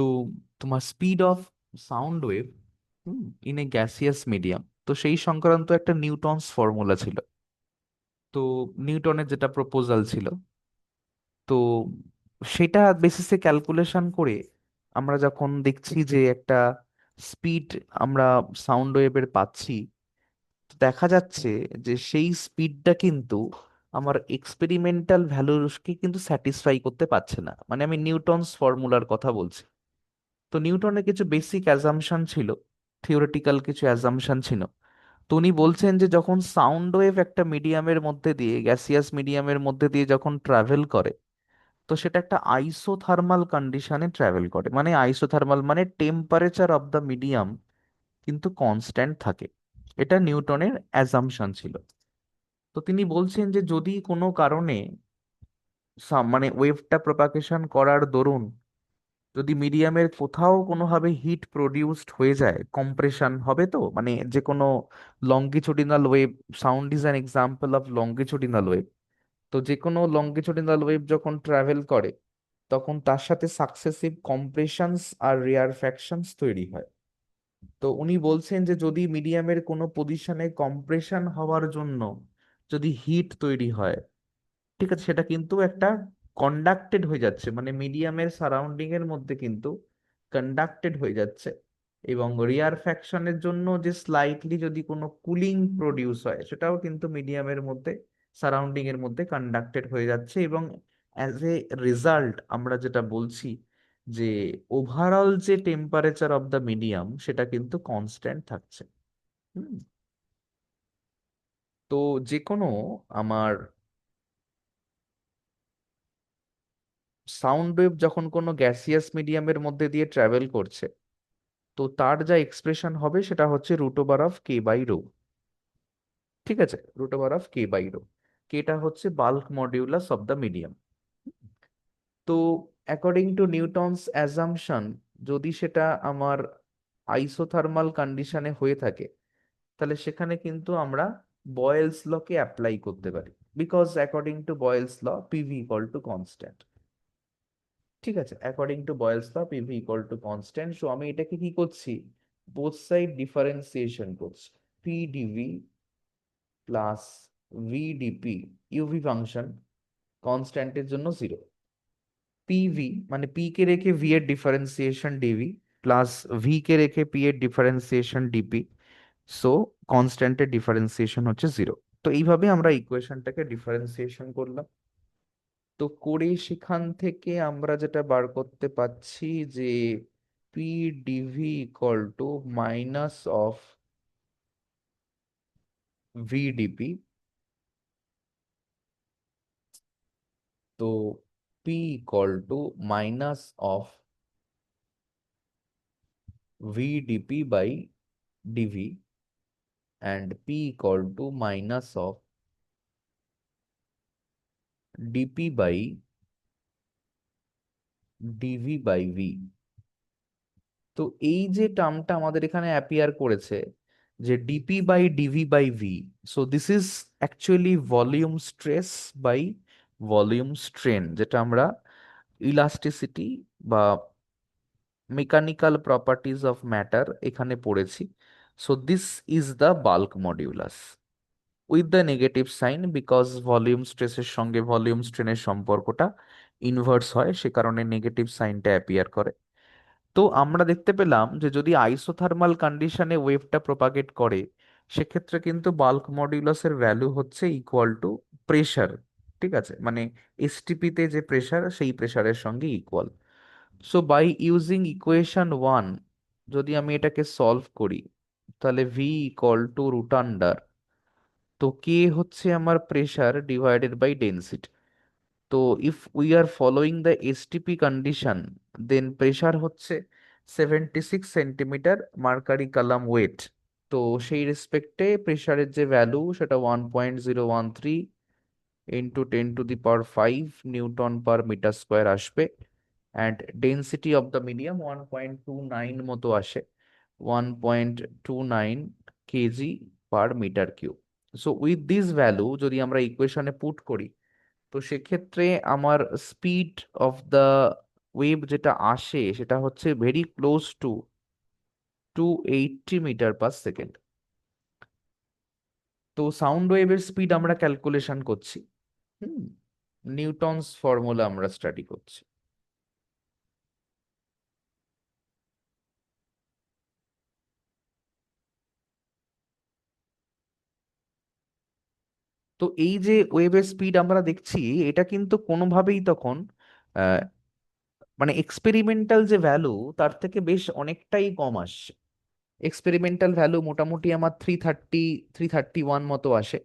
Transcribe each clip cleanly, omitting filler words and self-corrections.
তো তোমার speed of sound wave in a gaseous medium, তো সেই সংক্রান্ত একটা নিউটনস ফর্মুলা ছিল। তো নিউটনের যেটা প্রপোজাল ছিল, তো সেটা বেসিসে ক্যালকুলেশন করে আমরা যখন দেখছি যে একটা স্পিড আমরা সাউন্ড ওয়েভের পাচ্ছি, তো দেখা যাচ্ছে যে সেই স্পিডটা কিন্তু আমার এক্সপেরিমেন্টাল ভ্যালুসকে কিন্তু স্যাটিসফাই করতে পারছে না। মানে আমি নিউটনস ফর্মুলার কথা বলছি। তো নিউটনের কিছু বেসিক অ্যাজাম্পশন ছিল, থিওরিটিক্যাল কিছু অ্যাজাম্পশন ছিল। তো উনি বলছেন যে যখন সাউন্ড ওয়েভ একটা মিডিয়ামের মধ্যে দিয়ে, গ্যাসিয়াস মিডিয়ামের মধ্যে দিয়ে যখন ট্রাভেল করে, তো সেটা একটা আইসোথার্মাল কন্ডিশনে ট্রাভেল করে। মানে আইসোথার্মাল মানে টেম্পারেচার অফ দ্য মিডিয়াম কিন্তু কনস্ট্যান্ট থাকে। এটা নিউটনের অ্যাজাম্পশন ছিল। তো তিনি বলছেন যে যদি কোনো কারণে মানে ওয়েভটা প্রপাগেশন করার দরুন যদি মিডিয়ামের কোথাও কোনোভাবে হিট প্রডিউসড হয়ে যায়, কম্প্রেশন হবে। তো মানে যে কোনো longitudinal wave, sound is an example of longitudinal wave. তো যে কোনো লঙ্গিচুডিনাল ওয়েভ যখন ট্রাভেল করে, তখন তার সাথে সাকসেসিভ কম্প্রেশনস আর রেয়ারফ্যাকশনস তৈরি হয়। তো উনি বলছেন যে যদি মিডিয়ামের কোনো পজিশনে কম্প্রেশন হওয়ার জন্য যদি হিট তৈরি হয়, ঠিক আছে, সেটা কিন্তু একটা কন্ডাক্টেড হয়ে যাচ্ছে, মানে মিডিয়ামের সারাউন্ডিং এর মধ্যে কিন্তু কন্ডাক্টেড হয়ে যাচ্ছে। এবং রিয়ার ফ্যাকশনের জন্য যে স্লাইটলি যদি কোনো কুলিং প্রডিউস হয়, সেটাও কিন্তু মিডিয়ামের মধ্যে, সারাউন্ডিং এর মধ্যে কন্ডাক্টেড হয়ে যাচ্ছে। এবং অ্যাজ এ রেজাল্ট আমরা যেটা বলছি যে ওভারঅল যে টেম্পারেচার অফ দ্য মিডিয়াম সেটা কিন্তু কনস্ট্যান্ট থাকছে। হুম। তো যে কোনো আমার সাউন্ড ওয়েভ যখন কোনো গ্যাসিয়াস মিডিয়ামের মধ্যে দিয়ে ট্রাভেল করছে, তো তার যা এক্সপ্রেশন হবে সেটা হচ্ছে root over of K by rho. ঠিক আছে, root over of K by rho. কেটা হচ্ছে bulk modulus of the medium. তো অ্যাকর্ডিং টু নিউটনস অ্যাজাম্পশন, যদি সেটা আমার আইসোথার্মাল কন্ডিশনে হয়ে থাকে, তাহলে সেখানে কিন্তু আমরা বয়েলস লকে অ্যাপ্লাই করতে পারি। Because according to Boyle's law, PV equal to constant. ঠিক আছে, according to Boyle's law PV equal to constant. So আমি এটাকে কি করছি, বোথ সাইড ডিফারেন্সিয়েশন করছি। P dV plus V dP, UV function কনস্ট্যান্টের জন্য জিরো। পিভি মানে পি কে রেখে ভি এর ডিফারেন্সিয়েশন ডিভি, প্লাস ভি কে রেখে পি এর ডিফারেন্সিয়েশন ডিপি। সো কনস্ট্যান্টের ডিফারেন্সিয়েশন হচ্ছে জিরো। তো এইভাবে আমরা ইকুয়েশনটাকে ডিফারেন্সিয়েশন করলাম। তো করে সেখান থেকে আমরা যেটা বার করতে পাচ্ছি যে P dV equal to minus of V dP. তো P equal to minus of V dP by dV, and P equal to minus of dP by dV by V. তো এই যে টার্মটা আমাদের এখানে অ্যাপিয়ার করেছে, যে dP by dV by V, so this is actually volume stress by volume strain, যেটা আমরা ইলাস্টিসিটি বা মেকানিক্যাল প্রপার্টিজ অফ ম্যাটার এখানে পড়েছি। So this is the bulk modulus with the negative sign, because volume স্ট্রেসের সঙ্গে volume স্ট্রেনের সম্পর্কটা inverse হয়, সে কারণে নেগেটিভ সাইনটা অ্যাপিয়ার করে। তো আমরা দেখতে পেলাম যে যদি আইসোথার্মাল কন্ডিশনে ওয়েভটা প্রপাগেট করে, সেক্ষেত্রে কিন্তু বাল্ক মডিউলাসের ভ্যালু হচ্ছে ইকুয়াল টু প্রেশার। ঠিক আছে, মানে এসটিপিতে যে প্রেশার, সেই প্রেশারের সঙ্গে equal. So by using equation one, যদি আমি এটাকে সলভ করি, তাহলে V equal to root under, তো কে হচ্ছে আমার প্রেশার ডিভাইডেড বাই ডেন্সিটি। তো if we are following the STP condition, then pressure হচ্ছে 76 সেন্টিমিটার মার্কারি কালাম ওয়েট। তো সেই রেসপেক্টে প্রেশারের যে ভ্যালু সেটা 1.013 into 10⁵ newton per metre square আসবে। And density of the medium 1.29 মতো আসে, 1.29 kg per metre cube. So with this value যদি আমরা ইকুয়েশনে পুট করি, তো সেক্ষেত্রে আমার স্পিড অফ দ্য ওয়েভ যেটা আসে সেটা হচ্ছে very close to 280 metre per second. তো সাউন্ড ওয়েভের স্পিড আমরা ক্যালকুলেশন করছি। হুম, নিউটনস ফর্মুলা আমরা স্টাডি করছি। তো এই যে ওয়েভের স্পিড আমরা দেখছি, এটা কিন্তু কোনোভাবেই তখন আহ, মানে এক্সপেরিমেন্টাল যে ভ্যালু তার থেকে বেশ অনেকটাই কম আসছে। এক্সপেরিমেন্টাল ভ্যালু মোটামুটি আমার 331 মতো আসে।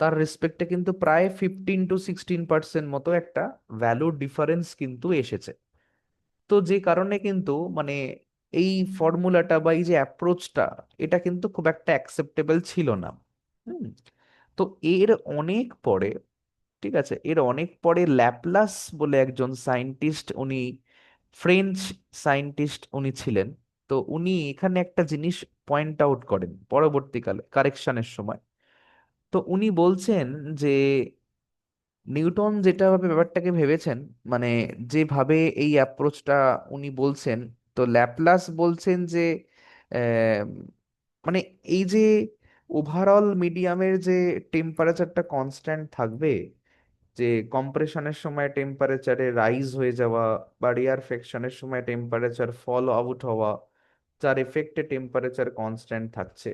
তার রেসপেক্টে কিন্তু প্রায় 15 to 16% মতো একটা ভ্যালু ডিফারেন্স কিন্তু এসেছে। তো যে কারণে কিন্তু মানে এই ফর্মুলাটা বা এই যে অ্যাপ্রোচটা, এটা কিন্তু খুব একটা অ্যাকসেপ্টেবল ছিল না। হুম। তো এর অনেক পরে, ঠিক আছে, এর অনেক পরে ল্যাপলাস বলে একজন সায়েন্টিস্ট, উনি ফ্রেঞ্চ সায়েন্টিস্ট উনি ছিলেন। তো উনি এখানে একটা জিনিস পয়েন্ট আউট করেন পরবর্তীকালে কারেকশনের সময়। তো উনি বলছেন যে নিউটন যেটা ভাবে ব্যাপারটাকে ভেবেছেন, মানে যেভাবে এই অ্যাপ্রোচটা উনি বলছেন, তো ল্যাপলাস বলছেন যে আহ, মানে এই যে ওভারঅল মিডিয়ামের যে টেম্পারেচারটা কনস্ট্যান্ট থাকবে, যে কম্প্রেশনের সময় টেম্পারেচারে রাইজ হয়ে যাওয়া বা রিয়ারফেকশনের সময় টেম্পারেচার ফল আউট হওয়া, যার এফেক্টে টেম্পারেচার কনস্ট্যান্ট থাকছে,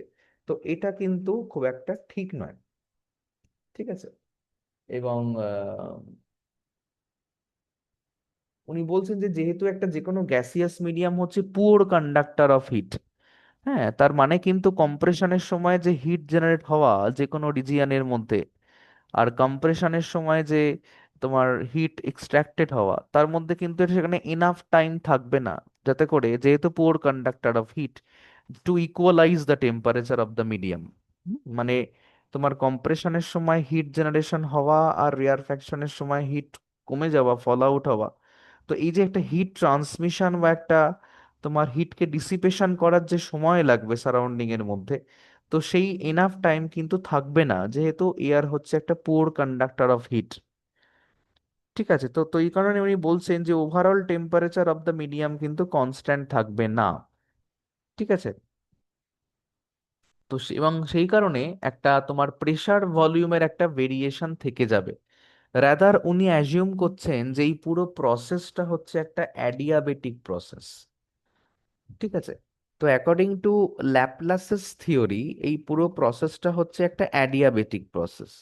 তো এটা কিন্তু খুব একটা ঠিক নয়। ঠিক আছে। এবং উনি বলছেন যে যেহেতু একটা যে কোনো গ্যাসিয়াস মিডিয়াম হচ্ছে পুওর কন্ডাক্টর অফ হিট, হ্যাঁ, তার মানে কিন্তু কম্প্রেশনের সময় যে হিট জেনারেট হওয়া যে কোনো রিজিয়নের মধ্যে, আর কম্প্রেশনের সময় যে তোমার হিট এক্সট্রাক্টেড হওয়া, তার মধ্যে কিন্তু সেখানে এনাফ টাইম থাকবে না, যাতে করে, যেহেতু poor conductor of heat, to equalise the temperature of the medium. মানে তোমার কম্প্রেশনের সময় হিট জেনারেশন হওয়া আর রিয়ারফ্যাকশনের সময় হিট কমে যাওয়া, ফল আউট হওয়া, তো এই যে একটা হিট ট্রান্সমিশন বা একটা তোমার হিটকে ডিসিপেশন করার যে সময় লাগবে সারাউন্ডিং এর মধ্যে, তো সেই এনাফ টাইম কিন্তু থাকবে না, যেহেতু এয়ার হচ্ছে একটা পুওর কন্ডাক্টর অফ হিট। ঠিক আছে। তো তো এই কারণে উনি বলছেন যে overall temperature of the medium কিন্তু কনস্ট্যান্ট থাকবে না। ঠিক আছে। তো এবং সেই কারণে একটা তোমার প্রেসার ভলিউমের একটা ভেরিয়েশন থেকে যাবে। রাদার উনি অ্যাজিউম করছেন যে এই পুরো প্রসেসটা হচ্ছে একটা অ্যাডিয়াবেটিক প্রসেস। ঠিক আছে। তো অ্যাকর্ডিং টু ল্যাপলাসেস থিওরি, এই পুরো প্রসেসটা হচ্ছে একটা অ্যাডিয়াবেটিক প্রসেস।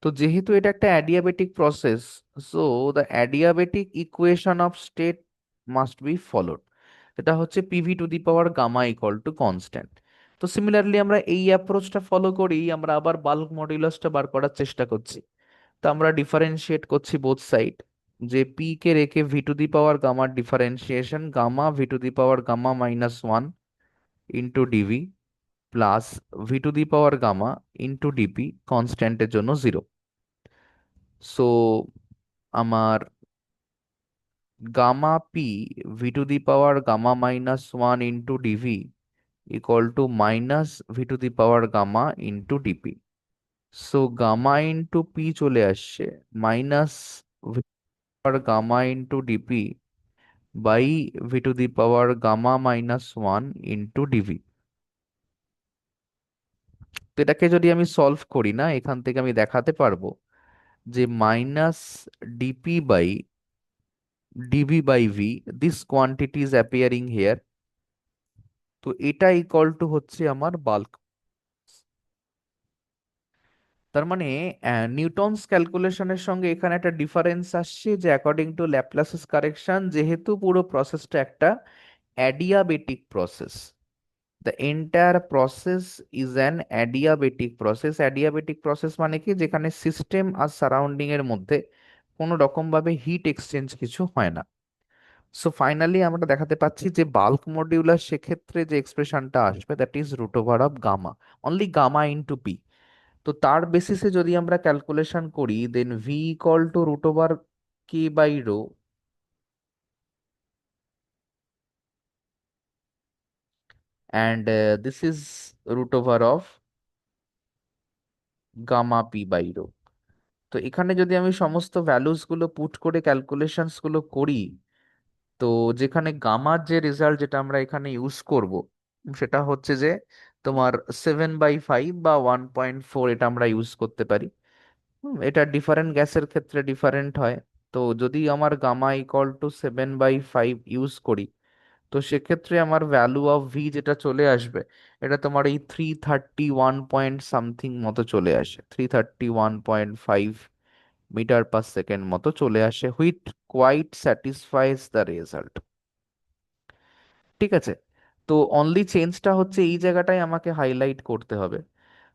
তো যেহেতু এটা একটা adiabatic process, so the adiabatic equation of state must be followed. এটা হচ্ছে PV to the power gamma equal to constant. তো সিমিলারলি আমরা এই অ্যাপ্রোচটা ফলো করি, আমরা আবার বাল্ক মডুলাসটা বার করার চেষ্টা করছি। তো আমরা ডিফারেন্সিয়েট করছি বোথ সাইড, যে পি কে রেখে ভি টু দি পাওয়ার গামার differentiation gamma V to the power gamma -1 into dV plus V to the power gamma into dP কনস্ট্যান্টের জন্য 0। সো আমার gamma P V to the power gamma -1 into dV equal to minus V to the power gamma into dP. So gamma into P চলে আসছে minus V power gamma into DP by V to the power gamma -1 into dV. তো এটাকে যদি আমি solve করি না, এখান থেকে আমি দেখাতে পারবো যে minus dP by dV by V, this quantity is appearing here. তো এটা ইকুয়াল টু হচ্ছে আমার বাল্ক। তার মানে নিউটনস ক্যালকুলেশনের সঙ্গে এখানে একটা ডিফারেন্স আসছে, যে অ্যাকর্ডিং টু ল্যাপলাসেস কারেকশন, যেহেতু পুরো প্রসেসটা একটা adiabatic process, the entire process is an adiabatic process. Adiabatic process মানে কি, যেখানে সিস্টেম আর সারাউন্ডিং এর মধ্যে কোনো রকম ভাবে হিট এক্সচেঞ্জ কিছু হয় না। সো ফাইনালি আমরা দেখাতে পাচ্ছি যে বাল্ক মডিউলার সেক্ষেত্রে যে এক্সপ্রেশনটা আসবে, that is root over of gamma, only gamma into P. তো তার বেসিসে যদি আমরা ক্যালকুলেশন করি, then V equal to root over K by rho, and this is root over of gamma P by rho. তো এখানে যদি আমি সমস্ত ভ্যালুস গুলো পুট করে ক্যালকুলেশনস গুলো করি, তো যেখানে গামার যে রেজাল্ট যেটা আমরা এখানে ইউজ করব, সেটা হচ্ছে যে তোমার 7/5 বা 1.4, এটা আমরা ইউজ করতে পারি। এটা ডিফারেন্ট গ্যাসের ক্ষেত্রে ডিফারেন্ট হয়। তো যদি আমার গামা ইকুয়াল টু 7/5 ইউজ করি, তো সেক্ষেত্রে আমার ভ্যালু অফ ভি যেটা চলে আসবে, এটা তোমার এই 331 পয়েন্ট সামথিং মতো চলে আসে, 331.5 মিটার পার সেকেন্ড মতো চলে আসে, which quite satisfies the result. ঠিক আছে। তো অনলি চেঞ্জটা হচ্ছে এই জায়গাটায় আমাকে হাইলাইট করতে হবে,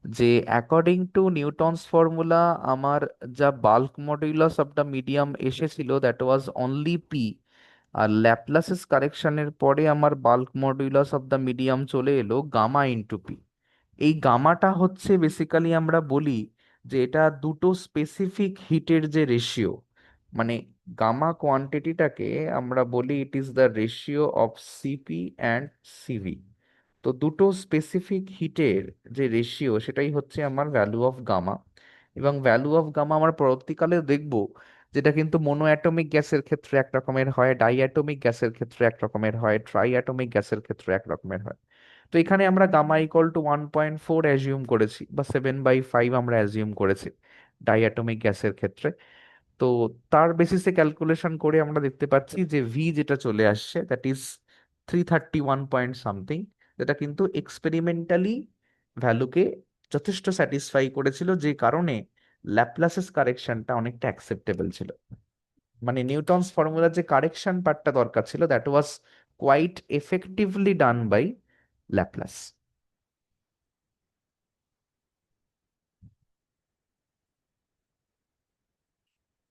যে অ্যাকর্ডিং টু নিউটনস ফর্মুলা আমার যা bulk modulus of the medium এসেছিল দ্যাট ওয়াজ অনলি পি, আর ল্যাপ্লাসিস কারেকশনের পরে আমার bulk modulus of the medium চলে এলো গামা ইন্টু পি। এই গামাটা হচ্ছে বেসিক্যালি আমরা বলি যে এটা দুটো স্পেসিফিক হিটের যে রেশিও, মানে গামা কোয়ান্টিটিটাকে আমরা বলি it is the ratio of CP and CV. তো দুটো স্পেসিফিক হিটের যে রেশিও, সেটাই হচ্ছে আমার ভ্যালু অফ গামা। এবং ভ্যালু অফ গামা আমরা পরবর্তীকালে দেখব, যেটা কিন্তু মোনো অ্যাটমিক গ্যাসের ক্ষেত্রে এক রকমের হয়, ডাই অ্যাটমিক গ্যাসের ক্ষেত্রে এক রকমের হয়, ট্রাই অ্যাটমিক গ্যাসের ক্ষেত্রে এক রকমের হয়। তো এখানে আমরা গামা ইকুয়াল টু 1.4 অ্যাজিউম করেছি, বা 7/5 আমরা অ্যাজিউম করেছি ডাই অ্যাটমিক গ্যাসের ক্ষেত্রে। তো তার বেসিসে ক্যালকুলেশন করে আমরা দেখতে পাচ্ছি যে ভি যেটা চলে আসছে দ্যাট ইজ 331 পয়েন্ট সামথিং, যেটা কিন্তু এক্সপেরিমেন্টালি ভ্যালুকে যথেষ্ট স্যাটিসফাই করেছিল, যে কারণে ল্যাপ্লাসেস কারেকশনটা অনেকটা অ্যাকসেপ্টেবল ছিল। মানে নিউটনস ফর্মুলার যে কারেকশন পার্টটা দরকার ছিল that was quite effectively done by Laplace.